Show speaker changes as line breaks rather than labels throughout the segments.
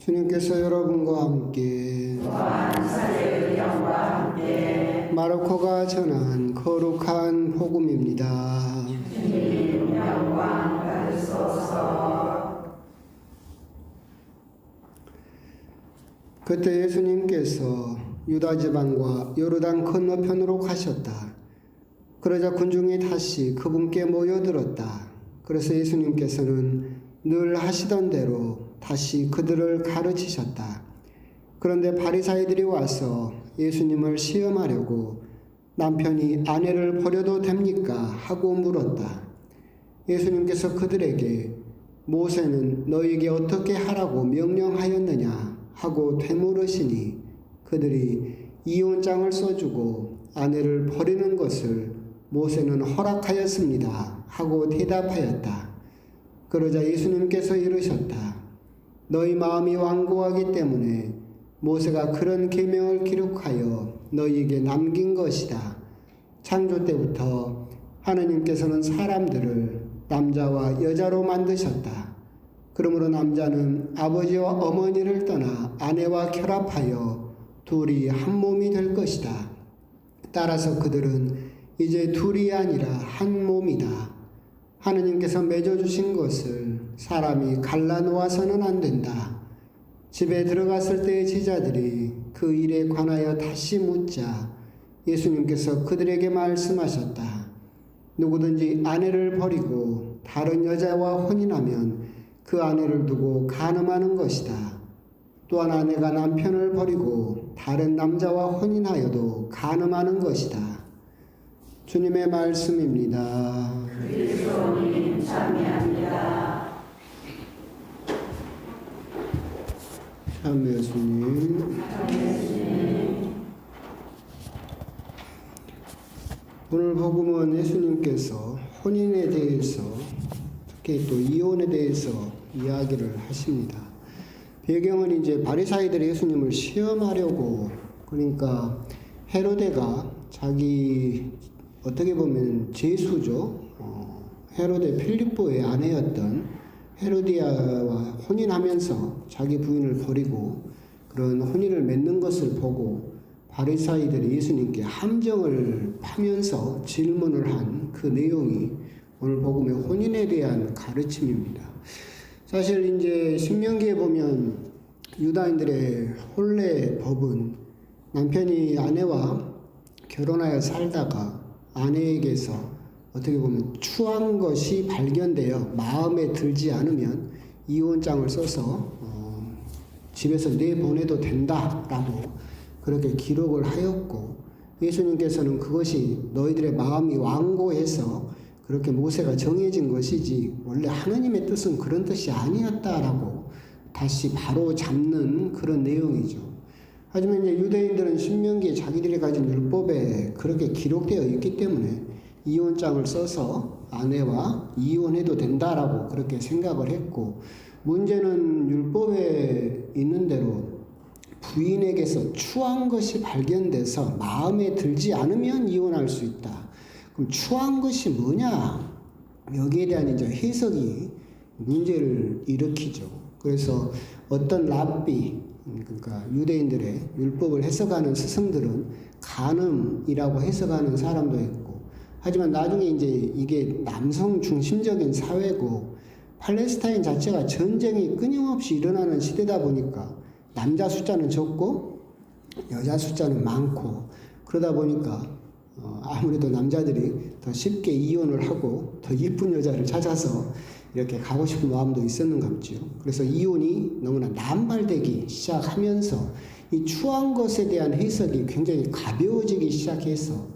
주님께서 여러분과 함께 마르코가 전한 거룩한 복음입니다.
주님 영광 받으소서.
그때 예수님께서 유다 지방과 요르단 건너편으로 가셨다. 그러자 군중이 다시 그분께 모여들었다. 그래서 예수님께서는 늘 하시던 대로 다시 그들을 가르치셨다. 그런데 바리사이들이 와서 예수님을 시험하려고 남편이 아내를 버려도 됩니까? 하고 물었다. 예수님께서 그들에게 모세는 너희에게 어떻게 하라고 명령하였느냐? 하고 되물으시니 그들이 이혼장을 써주고 아내를 버리는 것을 모세는 허락하였습니다. 하고 대답하였다. 그러자 예수님께서 이르셨다. 너희 마음이 완고하기 때문에 모세가 그런 계명을 기록하여 너희에게 남긴 것이다. 창조 때부터 하느님께서는 사람들을 남자와 여자로 만드셨다. 그러므로 남자는 아버지와 어머니를 떠나 아내와 결합하여 둘이 한 몸이 될 것이다. 따라서 그들은 이제 둘이 아니라 한 몸이다. 하느님께서 맺어주신 것을 사람이 갈라놓아서는 안 된다. 집에 들어갔을 때의 제자들이 그 일에 관하여 다시 묻자 예수님께서 그들에게 말씀하셨다. 누구든지 아내를 버리고 다른 여자와 혼인하면 그 아내를 두고 간음하는 것이다. 또한 아내가 남편을 버리고 다른 남자와 혼인하여도 간음하는 것이다. 주님의 말씀입니다.
그리스도님 참여합니다.
참여 예수님. 오늘 복음은 예수님께서 혼인에 대해서 특히 또 이혼에 대해서 이야기를 하십니다. 배경은 이제 바리사이들이 예수님을 시험하려고, 그러니까 헤로데가 자기 어떻게 보면 제수죠. 헤로데 필리포의 아내였던 헤로디아와 혼인하면서 자기 부인을 버리고 그런 혼인을 맺는 것을 보고 바리사이들이 예수님께 함정을 파면서 질문을 한 그 내용이 오늘 복음의 혼인에 대한 가르침입니다. 사실 이제 신명기에 보면 유다인들의 혼례 법은 남편이 아내와 결혼하여 살다가 아내에게서 어떻게 보면 추한 것이 발견되어 마음에 들지 않으면 이혼장을 써서 집에서 내보내도 된다라고 그렇게 기록을 하였고, 예수님께서는 그것이 너희들의 마음이 완고해서 그렇게 모세가 정해진 것이지 원래 하느님의 뜻은 그런 뜻이 아니었다라고 다시 바로 잡는 그런 내용이죠. 하지만 이제 유대인들은 신명기에 자기들이 가진 율법에 그렇게 기록되어 있기 때문에 이혼장을 써서 아내와 이혼해도 된다라고 그렇게 생각을 했고, 문제는 율법에 있는 대로 부인에게서 추한 것이 발견돼서 마음에 들지 않으면 이혼할 수 있다. 그럼 추한 것이 뭐냐? 여기에 대한 이제 해석이 문제를 일으키죠. 그래서 어떤 랍비, 그러니까 유대인들의 율법을 해석하는 스승들은 간음이라고 해석하는 사람도 있고, 하지만 나중에 이제 이게 남성 중심적인 사회고 팔레스타인 자체가 전쟁이 끊임없이 일어나는 시대다 보니까 남자 숫자는 적고 여자 숫자는 많고, 그러다 보니까 아무래도 남자들이 더 쉽게 이혼을 하고 더 이쁜 여자를 찾아서 이렇게 가고 싶은 마음도 있었는가 보죠. 그래서 이혼이 너무나 남발되기 시작하면서 이 추한 것에 대한 해석이 굉장히 가벼워지기 시작해서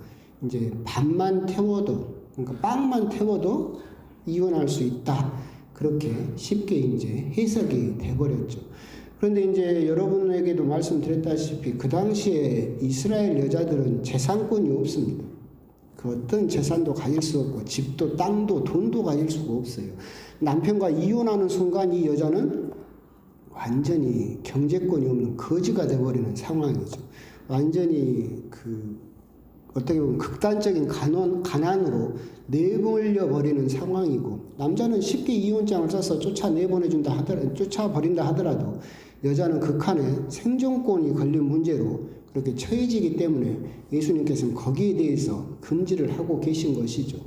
이제 밥만 태워도, 그러니까 빵만 태워도 이혼할 수 있다. 그렇게 쉽게 이제 해석이 돼버렸죠. 그런데 이제 여러분에게도 말씀드렸다시피 그 당시에 이스라엘 여자들은 재산권이 없습니다. 그 어떤 재산도 가질 수 없고 집도 땅도 돈도 가질 수가 없어요. 남편과 이혼하는 순간 이 여자는 완전히 경제권이 없는 거지가 돼버리는 상황이죠. 완전히 어떻게 보면 극단적인 가난으로 내몰려 버리는 상황이고, 남자는 쉽게 이혼장을 써서 쫓아버린다 하더라도 여자는 극한의 생존권이 걸린 문제로 그렇게 처해지기 때문에 예수님께서는 거기에 대해서 금지를 하고 계신 것이죠.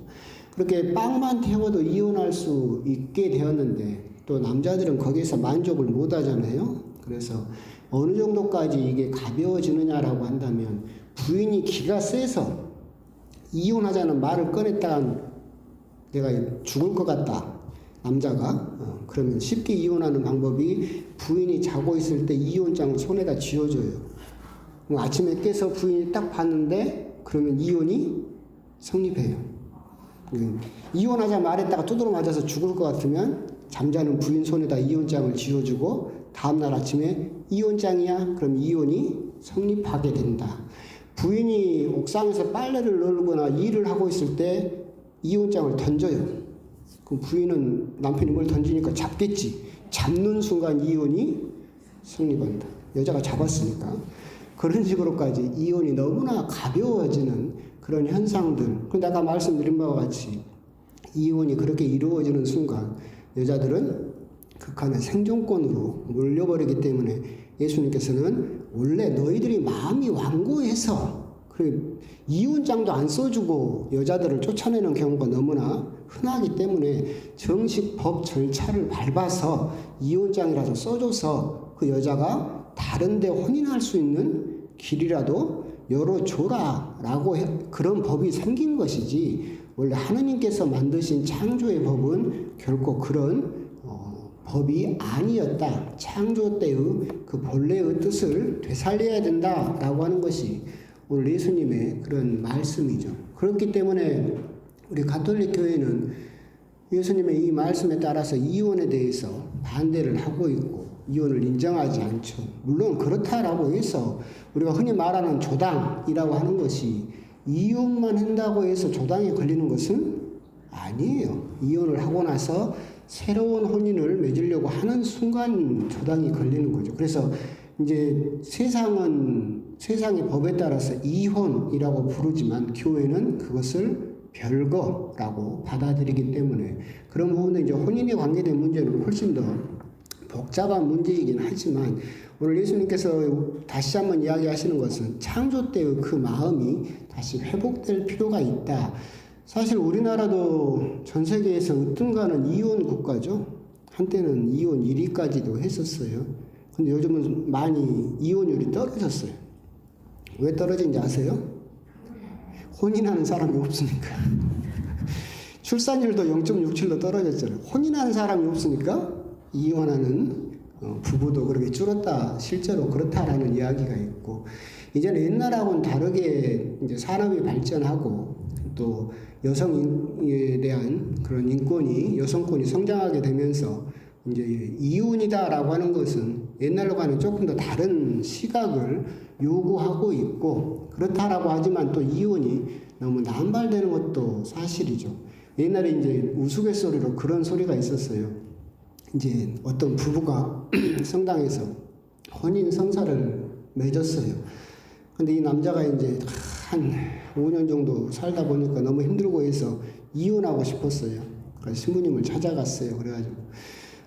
그렇게 빵만 태워도 이혼할 수 있게 되었는데 또 남자들은 거기에서 만족을 못 하잖아요. 그래서 어느 정도까지 이게 가벼워지느냐라고 한다면 부인이 기가 세서 이혼하자는 말을 꺼냈다간 내가 죽을 것 같다. 남자가 그러면 쉽게 이혼하는 방법이 부인이 자고 있을 때 이혼장을 손에다 쥐어줘요. 아침에 깨서 부인이 딱 봤는데 그러면 이혼이 성립해요. 이혼하자 말했다가 두드러 맞아서 죽을 것 같으면 잠자는 부인 손에다 이혼장을 쥐어주고 다음날 아침에 이혼장이야? 그럼 이혼이 성립하게 된다. 부인이 옥상에서 빨래를 널거나 일을 하고 있을 때 이혼장을 던져요. 그럼 부인은 남편이 뭘 던지니까 잡겠지. 잡는 순간 이혼이 성립한다. 여자가 잡았으니까. 그런 식으로까지 이혼이 너무나 가벼워지는 그런 현상들. 그런데 아까 말씀드린 바와 같이 이혼이 그렇게 이루어지는 순간 여자들은 극한의 생존권으로 몰려버리기 때문에 예수님께서는 원래 너희들이 마음이 완고해서 이혼장도 안 써주고 여자들을 쫓아내는 경우가 너무나 흔하기 때문에 정식 법 절차를 밟아서 이혼장이라도 써줘서 그 여자가 다른 데 혼인할 수 있는 길이라도 열어줘라라고 그런 법이 생긴 것이지 원래 하느님께서 만드신 창조의 법은 결코 그런 법이 아니었다. 창조 때의 그 본래의 뜻을 되살려야 된다라고 하는 것이 오늘 예수님의 그런 말씀이죠. 그렇기 때문에 우리 가톨릭 교회는 예수님의 이 말씀에 따라서 이혼에 대해서 반대를 하고 있고 이혼을 인정하지 않죠. 물론 그렇다라고 해서 우리가 흔히 말하는 조당이라고 하는 것이 이혼만 한다고 해서 조당에 걸리는 것은 아니에요. 이혼을 하고 나서 새로운 혼인을 맺으려고 하는 순간 조당이 걸리는 거죠. 그래서 이제 세상의 법에 따라서 이혼이라고 부르지만 교회는 그것을 별거라고 받아들이기 때문에 그런 부분은 이제 혼인에 관계된 문제는 훨씬 더 복잡한 문제이긴 하지만 오늘 예수님께서 다시 한번 이야기하시는 것은 창조 때의 그 마음이 다시 회복될 필요가 있다. 사실 우리나라도 전 세계에서 으뜸가는 이혼 국가죠. 한때는 이혼 1위까지도 했었어요. 근데 요즘은 많이 이혼율이 떨어졌어요. 왜 떨어진지 아세요? 혼인하는 사람이 없으니까. 출산율도 0.67로 떨어졌잖아요. 혼인하는 사람이 없으니까 이혼하는 부부도 그렇게 줄었다. 실제로 그렇다라는 이야기가 있고, 이제는 옛날하고는 다르게 이제 산업이 발전하고 또 여성에 대한 그런 여성권이 성장하게 되면서 이제 이혼이다라고 하는 것은 옛날과는 조금 더 다른 시각을 요구하고 있고, 그렇다라고 하지만 또 이혼이 너무 남발되는 것도 사실이죠. 옛날에 이제 우스갯소리로 그런 소리가 있었어요. 이제 어떤 부부가 성당에서 혼인 성사를 맺었어요. 근데 이 남자가 이제 한 5년 정도 살다 보니까 너무 힘들고 해서 이혼하고 싶었어요. 그래서 신부님을 찾아갔어요. 그래가지고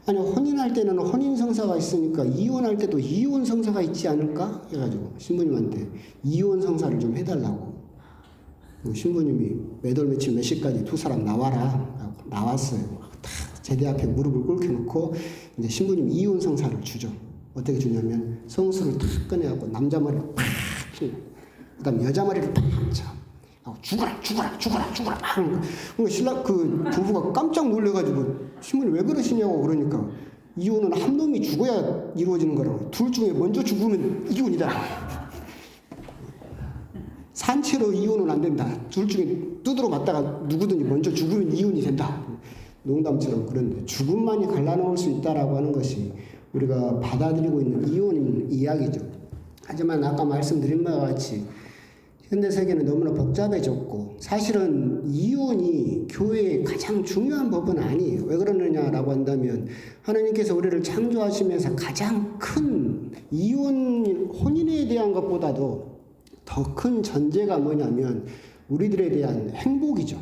아니 혼인할 때는 혼인 성사가 있으니까 이혼할 때도 이혼 성사가 있지 않을까? 해가지고 신부님한테 이혼 성사를 좀 해달라고. 신부님이 몇 월 며칠 몇 시까지 두 사람 나와라 하고 나왔어요. 다 제대 앞에 무릎을 꿇게 놓고 이제 신부님 이혼 성사를 주죠. 어떻게 주냐면 성수를 탁 꺼내갖고 남자 머리를 팍 치고 그다음 여자 머리를 팍 쳐. 죽어라 그러니까 신랑 그 부부가 깜짝 놀래가지고 신부님 왜 그러시냐고 그러니까 이혼은 한 놈이 죽어야 이루어지는 거라고. 둘 중에 먼저 죽으면 이혼이다. 산채로 이혼은 안 된다. 둘 중에 두드러 맞다가 누구든지 먼저 죽으면 이혼이 된다. 농담처럼 그런데 죽음만이 갈라놓을 수 있다라고 하는 것이 우리가 받아들이고 있는 이혼 이야기죠. 하지만 아까 말씀드린 바와 같이 현대 세계는 너무나 복잡해졌고 사실은 이혼이 교회의 가장 중요한 법은 아니에요. 왜 그러느냐라고 한다면 하나님께서 우리를 창조하시면서 가장 큰 혼인에 대한 것보다도 더 큰 전제가 뭐냐면 우리들에 대한 행복이죠.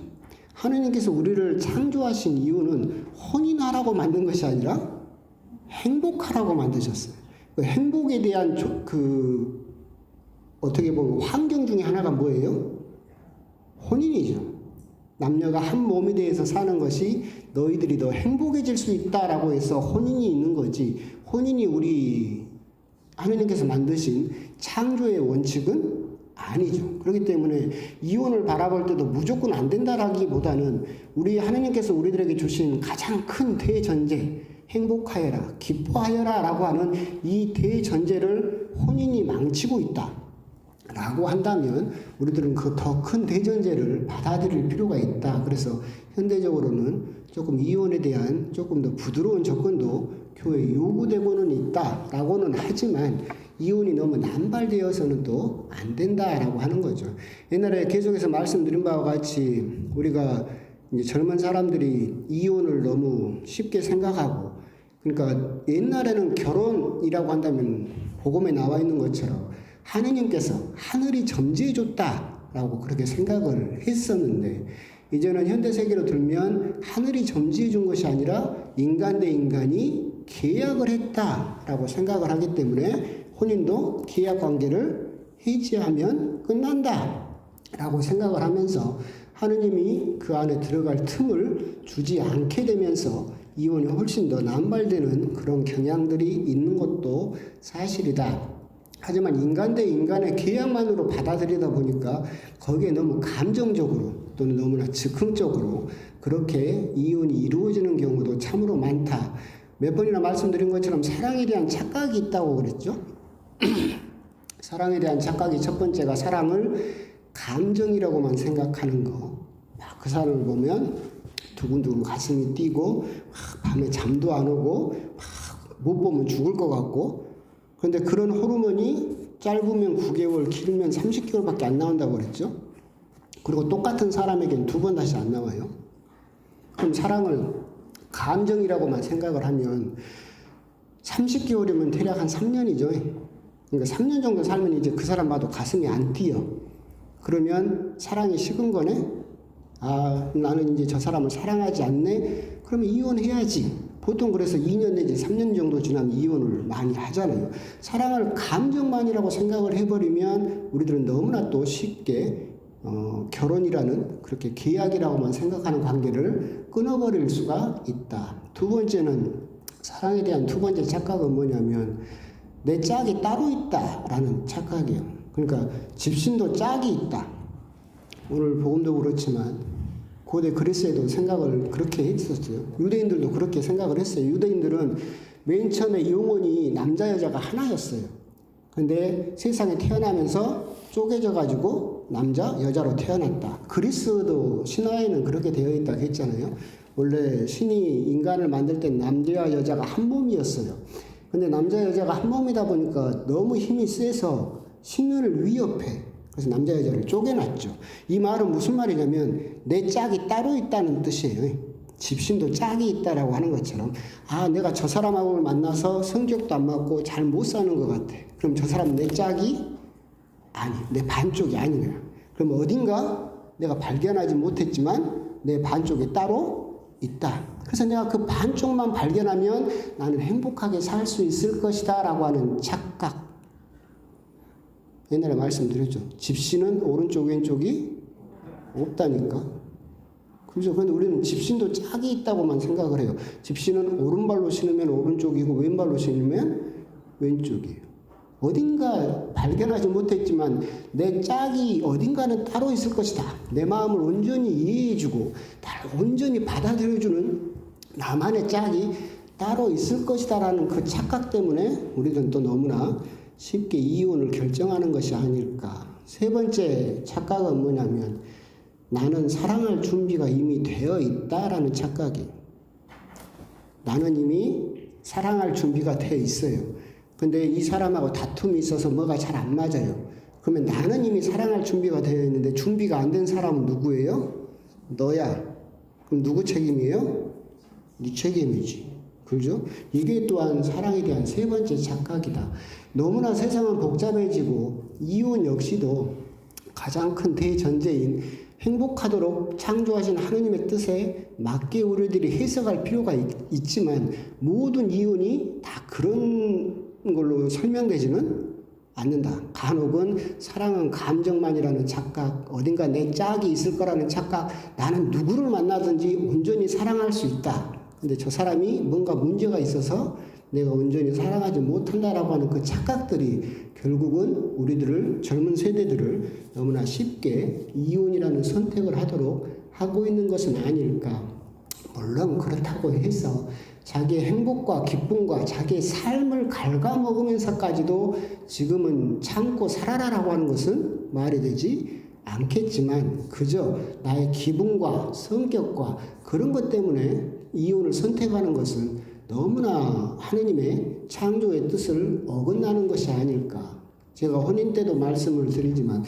하나님께서 우리를 창조하신 이유는 혼인하라고 만든 것이 아니라 행복하라고 만드셨어요. 그 행복에 대한 어떻게 보면 환경 중에 하나가 뭐예요? 혼인이죠. 남녀가 한 몸에 대해서 사는 것이 너희들이 더 행복해질 수 있다라고 해서 혼인이 있는 거지. 혼인이 우리 하느님께서 만드신 창조의 원칙은 아니죠. 그렇기 때문에 이혼을 바라볼 때도 무조건 안 된다라기보다는 우리 하느님께서 우리들에게 주신 가장 큰 대전제, 행복하여라, 기뻐하여라 라고 하는 이 대전제를 혼인이 망치고 있다 라고 한다면 우리들은 그 더 큰 대전제를 받아들일 필요가 있다. 그래서 현대적으로는 조금 이혼에 대한 조금 더 부드러운 접근도 교회에 요구되고는 있다라고는 하지만 이혼이 너무 남발되어서는 또 안 된다라고 하는 거죠. 옛날에 계속해서 말씀드린 바와 같이 우리가 이제 젊은 사람들이 이혼을 너무 쉽게 생각하고, 그러니까 옛날에는 결혼이라고 한다면 복음에 나와 있는 것처럼 하느님께서 하늘이 점지해줬다라고 그렇게 생각을 했었는데, 이제는 현대 세계로 들면 하늘이 점지해준 것이 아니라 인간 대 인간이 계약을 했다라고 생각을 하기 때문에 혼인도 계약 관계를 해지하면 끝난다라고 생각을 하면서 하느님이 그 안에 들어갈 틈을 주지 않게 되면서 이혼이 훨씬 더 남발되는 그런 경향들이 있는 것도 사실이다. 하지만 인간 대 인간의 계약만으로 받아들이다 보니까 거기에 너무 감정적으로 또는 너무나 즉흥적으로 그렇게 이혼이 이루어지는 경우도 참으로 많다. 몇 번이나 말씀드린 것처럼 사랑에 대한 착각이 있다고 그랬죠. 사랑에 대한 착각이 첫 번째가 사랑을 감정이라고만 생각하는 거. 그 사람을 보면 두근두근 가슴이 뛰고 밤에 잠도 안 오고 못 보면 죽을 것 같고, 그런데 그런 호르몬이 짧으면 9개월, 길면 30개월밖에 안 나온다고 그랬죠. 그리고 똑같은 사람에게는 2번 다시 안 나와요. 그럼 사랑을 감정이라고만 생각을 하면 30개월이면 대략 한 3년이죠. 그러니까 3년 정도 살면 이제 그 사람 봐도 가슴이 안 뛰어. 그러면 사랑이 식은 거네? 아, 나는 이제 저 사람을 사랑하지 않네? 그러면 이혼해야지. 보통 그래서 2년 내지 3년 정도 지나면 이혼을 많이 하잖아요. 사랑을 감정만이라고 생각을 해버리면 우리들은 너무나 또 쉽게 결혼이라는 그렇게 계약이라고만 생각하는 관계를 끊어버릴 수가 있다. 두 번째는, 사랑에 대한 두 번째 착각은 뭐냐면 내 짝이 따로 있다라는 착각이에요. 그러니까 집신도 짝이 있다. 오늘 복음도 그렇지만 고대 그리스에도 생각을 그렇게 했었어요. 유대인들도 그렇게 생각을 했어요. 유대인들은 맨 처음에 영혼이 남자 여자가 하나였어요. 근데 세상에 태어나면서 쪼개져 가지고 남자 여자로 태어났다. 그리스도 신화에는 그렇게 되어 있다고 했잖아요. 원래 신이 인간을 만들 때 남자와 여자가 한 몸이었어요. 근데 남자 여자가 한 몸이다 보니까 너무 힘이 세서 신을 위협해. 그래서 남자 여자를 쪼개놨죠. 이 말은 무슨 말이냐면 내 짝이 따로 있다는 뜻이에요. 집신도 짝이 있다라고 하는 것처럼, 아, 내가 저 사람하고 만나서 성격도 안 맞고 잘 못 사는 것 같아. 그럼 저 사람은 내 짝이 아니, 내 반쪽이 아닌 거야. 그럼 어딘가 내가 발견하지 못했지만 내 반쪽이 따로 있다. 그래서 내가 그 반쪽만 발견하면 나는 행복하게 살 수 있을 것이다 라고 하는 착각. 옛날에 말씀드렸죠. 집신은 오른쪽 왼쪽이 없다니까. 그죠? 그런데 우리는 집신도 짝이 있다고만 생각을 해요. 집신은 오른발로 신으면 오른쪽이고 왼발로 신으면 왼쪽이에요. 어딘가 발견하지 못했지만 내 짝이 어딘가는 따로 있을 것이다. 내 마음을 온전히 이해해주고 나를 온전히 받아들여주는 나만의 짝이 따로 있을 것이다 라는 그 착각 때문에 우리는 또 너무나 쉽게 이혼을 결정하는 것이 아닐까. 세 번째 착각은 뭐냐면 나는 사랑할 준비가 이미 되어 있다라는 착각이에요. 나는 이미 사랑할 준비가 되어 있어요. 근데 이 사람하고 다툼이 있어서 뭐가 잘 안 맞아요. 그러면 나는 이미 사랑할 준비가 되어 있는데 준비가 안 된 사람은 누구예요? 너야. 그럼 누구 책임이에요? 네 책임이지. 그죠? 이게 또한 사랑에 대한 세 번째 착각이다. 너무나 세상은 복잡해지고 이혼 역시도 가장 큰 대전제인 행복하도록 창조하신 하느님의 뜻에 맞게 우리들이 해석할 필요가 있지만 모든 이혼이 다 그런 걸로 설명되지는 않는다. 간혹은 사랑은 감정만이라는 착각, 어딘가 내 짝이 있을 거라는 착각, 나는 누구를 만나든지 온전히 사랑할 수 있다. 근데 저 사람이 뭔가 문제가 있어서 내가 온전히 사랑하지 못한다라고 하는 그 착각들이 결국은 우리들을, 젊은 세대들을 너무나 쉽게 이혼이라는 선택을 하도록 하고 있는 것은 아닐까. 물론 그렇다고 해서 자기의 행복과 기쁨과 자기의 삶을 갉아먹으면서까지도 지금은 참고 살아라라고 하는 것은 말이 되지 않겠지만, 그저 나의 기분과 성격과 그런 것 때문에 이혼을 선택하는 것은 너무나 하느님의 창조의 뜻을 어긋나는 것이 아닐까. 제가 혼인 때도 말씀을 드리지만,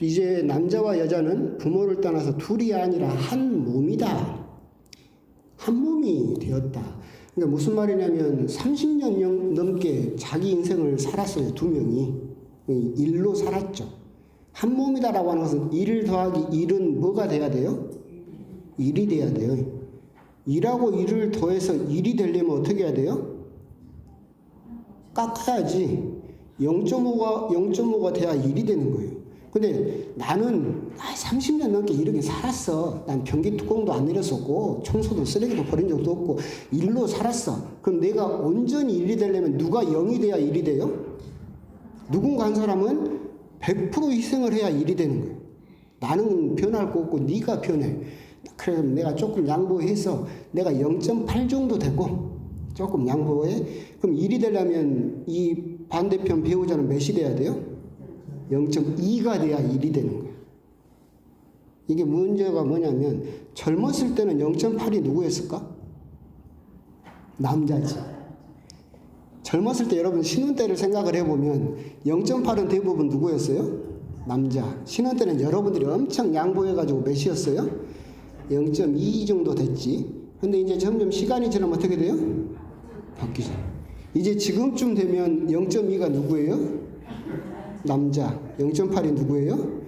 이제 남자와 여자는 부모를 떠나서 둘이 아니라 한 몸이다. 한 몸이 되었다. 그러니까 무슨 말이냐면 30년 넘게 자기 인생을 살았어요. 두 명이. 일로 살았죠. 한 몸이다라고 하는 것은 1 더하기 1은 뭐가 돼야 돼요? 1이 돼야 돼요. 1하고 1을 더해서 1이 되려면 어떻게 해야 돼요? 깎아야지. 0.5가 돼야 1이 되는 거예요. 근데 나는 30년 넘게 이렇게 살았어. 난 변기 뚜껑도 안 내렸었고 청소도 쓰레기도 버린 적도 없고 일로 살았어. 그럼 내가 온전히 1이 되려면 누가 0이 돼야 1이 돼요? 누군가 한 사람은 100% 희생을 해야 1이 되는 거예요. 나는 변할 거 없고 네가 변해. 그래서 내가 조금 양보해서 내가 0.8 정도 되고 조금 양보해. 그럼 1이 되려면 이 반대편 배우자는 몇이 돼야 돼요? 0.2가 돼야 1이 되는 거예요. 이게 문제가 뭐냐면 젊었을 때는 0.8이 누구였을까? 남자지. 젊었을 때 여러분 신혼 때를 생각을 해보면 0.8은 대부분 누구였어요? 남자. 신혼 때는 여러분들이 엄청 양보해가지고 몇이었어요? 0.2 정도 됐지. 근데 이제 점점 시간이 지나면 어떻게 돼요? 바뀌죠. 이제 지금쯤 되면 0.2가 누구예요? 남자. 0.8이 누구예요?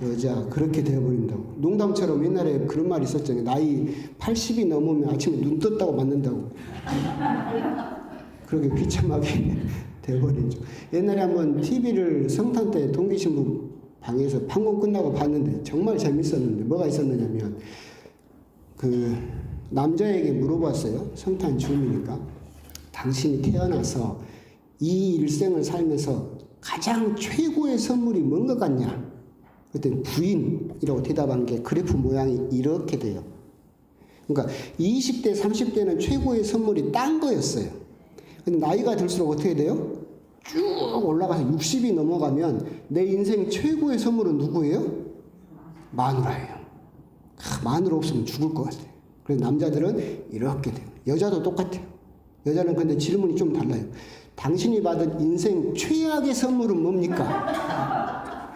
여자. 그렇게 되어버린다고. 농담처럼 옛날에 그런 말이 있었잖아요. 나이 80이 넘으면 아침에 눈 떴다고 맞는다고. 그렇게 비참하게 되어버리죠. 옛날에 한번 TV를 성탄 때 동기 신부 방에서 판공 끝나고 봤는데 정말 재밌었는데 뭐가 있었느냐면 그 남자에게 물어봤어요. 성탄 즈음이니까. 당신이 태어나서 이 일생을 살면서 가장 최고의 선물이 뭔 것 같냐? 그랬더니 부인이라고 대답한 게 그래프 모양이 이렇게 돼요. 그러니까 20대, 30대는 최고의 선물이 딴 거였어요. 근데 나이가 들수록 어떻게 돼요? 쭉 올라가서 60이 넘어가면 내 인생 최고의 선물은 누구예요? 마누라예요. 마누라 없으면 죽을 것 같아요. 그래서 남자들은 이렇게 돼요. 여자도 똑같아요. 여자는 근데 질문이 좀 달라요. 당신이 받은 인생 최악의 선물은 뭡니까?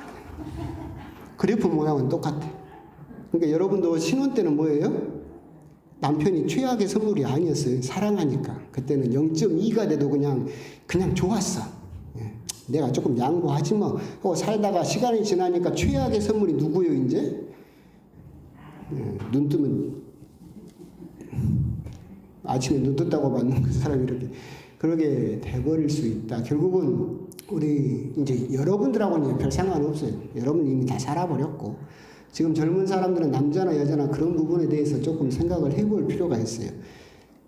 그래프 모양은 똑같아요. 그러니까 여러분도 신혼 때는 뭐예요? 남편이 최악의 선물이 아니었어요. 사랑하니까. 그때는 0.2가 돼도 그냥 좋았어. 내가 조금 양보하지 뭐 하고 살다가 시간이 지나니까 최악의 선물이 누구예요 이제? 눈 뜨면 아침에 눈 떴다고 받는 그 사람이 이렇게 그러게 돼버릴 수 있다. 결국은 우리 이제 여러분들하고는 이제 별 상관없어요. 여러분 이미 다 살아버렸고 지금 젊은 사람들은 남자나 여자나 그런 부분에 대해서 조금 생각을 해볼 필요가 있어요.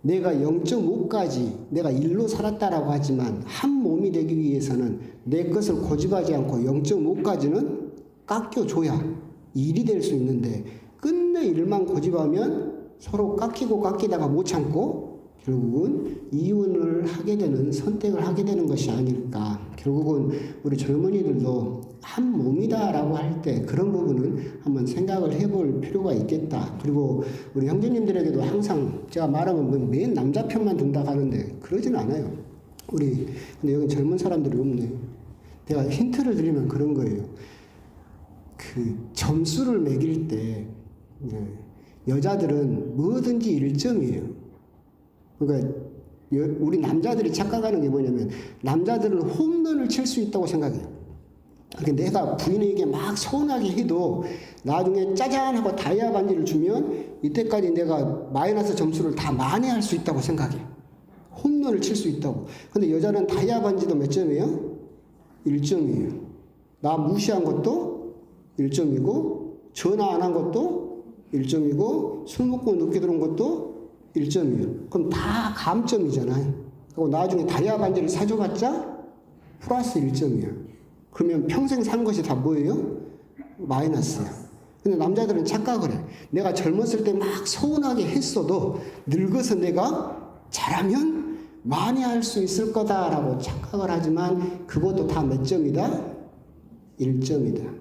내가 0.5까지 내가 일로 살았다라고 하지만 한 몸이 되기 위해서는 내 것을 고집하지 않고 0.5까지는 깎여줘야 일이 될 수 있는데 끝내 일만 고집하면 서로 깎이다가 못 참고 결국은 이혼을 하게 되는 선택을 하게 되는 것이 아닐까. 결국은 우리 젊은이들도 한 몸이다라고 할 때 그런 부분은 한번 생각을 해볼 필요가 있겠다. 그리고 우리 형제님들에게도 항상 제가 말하면 맨 남자 편만 든다 하는데 그러진 않아요. 근데 여기 젊은 사람들이 없네. 내가 힌트를 드리면 그런 거예요. 그 점수를 매길 때 여자들은 뭐든지 1점이에요. 그러니까 우리 남자들이 착각하는 게 뭐냐면 남자들은 홈런을 칠 수 있다고 생각해요. 그러니까 내가 부인에게 막 서운하게 해도 나중에 짜잔 하고 다이아 반지를 주면 이때까지 내가 마이너스 점수를 다 만회할 수 있다고 생각해요. 홈런을 칠 수 있다고. 근데 여자는 다이아 반지도 몇 점이에요? 1점이에요. 나 무시한 것도 1점이고 전화 안 한 것도 1점이고 술 먹고 늦게 들어온 것도 1점이에요. 그럼 다 감점이잖아요. 그리고 나중에 다이아 반지를 사줘봤자 플러스 1점이야. 그러면 평생 산 것이 다 뭐예요? 마이너스야. 근데 남자들은 착각을 해. 내가 젊었을 때 막 서운하게 했어도 늙어서 내가 잘하면 많이 할 수 있을 거다라고 착각을 하지만 그것도 다 몇 점이다? 1점이다.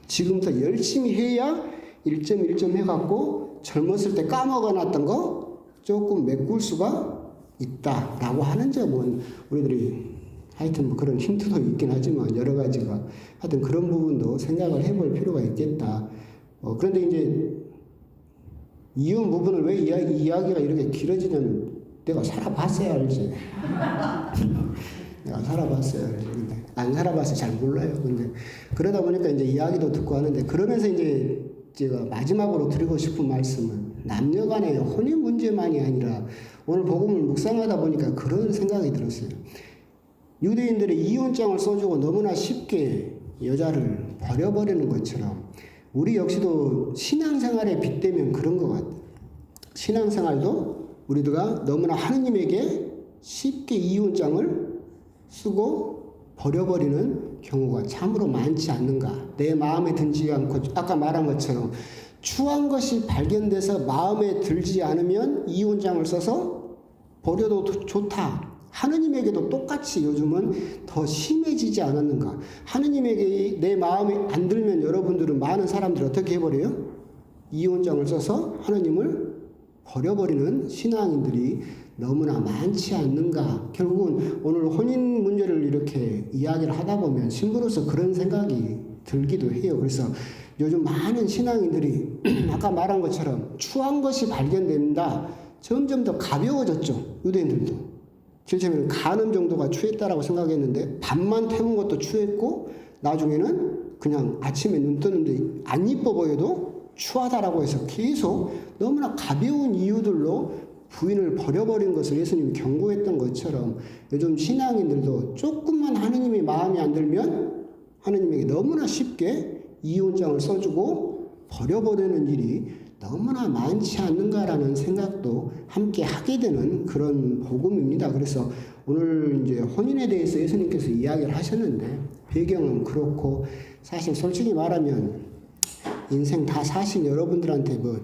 지금부터 열심히 해야 1점 1점 해갖고 젊었을 때 까먹어놨던 거 조금 메꿀 수가 있다라고 하는 점은 우리들이 하여튼 뭐 그런 힌트도 있긴 하지만 여러 가지가 하여튼 그런 부분도 생각을 해볼 필요가 있겠다. 그런데 이제 이혼 부분을 왜 이야기가 이렇게 길어지냐면 내가 살아봤어야 알지. 내가 살아봤어야 알지. 근데 안 살아봐서 잘 몰라요. 근데 그러다 보니까 이제 이야기도 듣고 하는데 그러면서 이제 제가 마지막으로 드리고 싶은 말씀은 남녀 간의 혼인 문제만이 아니라 오늘 복음을 묵상하다 보니까 그런 생각이 들었어요. 유대인들의 이혼장을 써주고 너무나 쉽게 여자를 버려버리는 것처럼 우리 역시도 신앙생활에 빗대면 그런 것 같아요. 신앙생활도 우리가 너무나 하느님에게 쉽게 이혼장을 쓰고 버려버리는 경우가 참으로 많지 않는가. 내 마음에 들지 않고 아까 말한 것처럼 추한 것이 발견돼서 마음에 들지 않으면 이혼장을 써서 버려도 좋다. 하느님에게도 똑같이 요즘은 더 심해지지 않았는가. 하느님에게 내 마음에 안 들면 여러분들은 많은 사람들이 어떻게 해버려요? 이혼장을 써서 하느님을 버려버리는 신앙인들이 너무나 많지 않는가. 결국은 오늘 혼인 문제를 이렇게 이야기를 하다 보면 신부로서 그런 생각이 들기도 해요. 그래서 요즘 많은 신앙인들이 아까 말한 것처럼 추한 것이 발견된다. 점점 더 가벼워졌죠. 유대인들도. 실제로 간음 정도가 추했다라고 생각했는데 밥만 태운 것도 추했고 나중에는 그냥 아침에 눈 뜨는데 안 이뻐 보여도 추하다라고 해서 계속 너무나 가벼운 이유들로 부인을 버려버린 것을 예수님이 경고했던 것처럼 요즘 신앙인들도 조금만 하느님의 마음에 안 들면 하느님에게 너무나 쉽게 이혼장을 써주고 버려버리는 일이 너무나 많지 않는가라는 생각도 함께 하게 되는 그런 복음입니다. 그래서 오늘 이제 혼인에 대해서 예수님께서 이야기를 하셨는데 배경은 그렇고 사실 솔직히 말하면 인생 다 사신 여러분들한테 뭐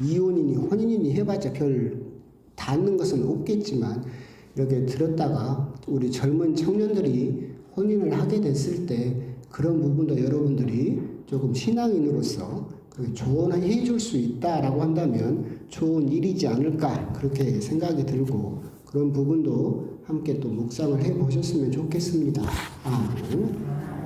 이혼이니 혼인이니 해봤자 별 닿는 것은 없겠지만 이렇게 들었다가 우리 젊은 청년들이 혼인을 하게 됐을 때 그런 부분도 여러분들이 조금 신앙인으로서 조언해 줄 수 있다라고 한다면 좋은 일이지 않을까 그렇게 생각이 들고 그런 부분도 함께 또 묵상을 해 보셨으면 좋겠습니다. 아멘.